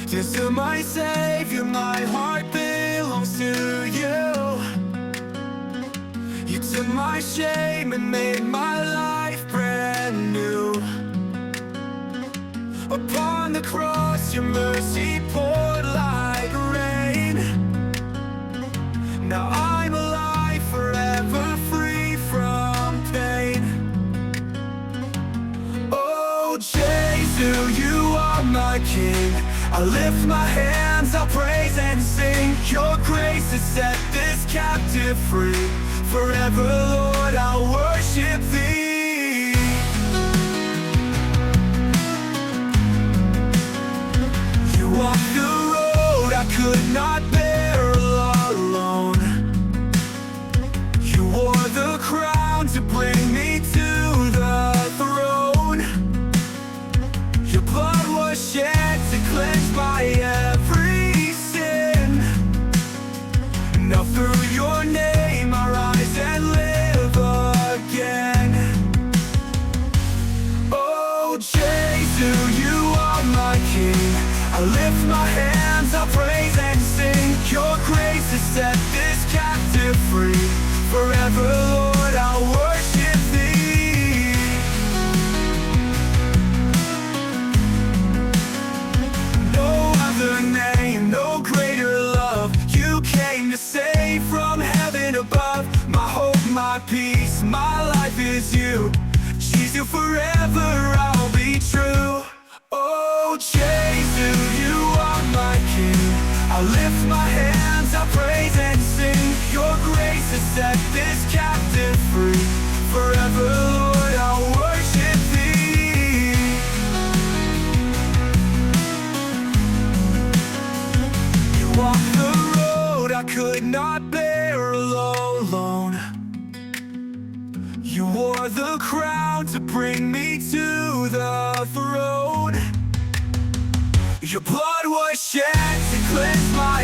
Just to my Savior, my heart belongs to you. You took my shame and made my life brand new. Upon the cross, your mercy poured like rain. Now I'm alive, forever free from pain. Oh, Jesus, you are my King. I lift my hands, I'll praise and sing. Your grace has set this captive free. Forever, Lord, I'll worship Thee. You walked the road I could not bear alone. You wore the crown to bring me to the throne. Your blood was shed to cleanse my every sin. Now through your name I rise and live again. Oh, Jesus, you are my King. I lift my hands, I'll praise and sing. Your grace has set this captive free. Forever, Lord, I'll worship Thee. No other name, no greater love. You came to save from heaven above. My hope, my peace, my life is you. Jesus, forever I'll be true. Oh, Jesus, you are my King. I lift my hands, I praise and sing. Your grace has set this captive free. Forever, Lord, I'll worship Thee. You walked the road I could not bear alone. You wore the crown to bring me to the throne. Your blood was shed to cleanse my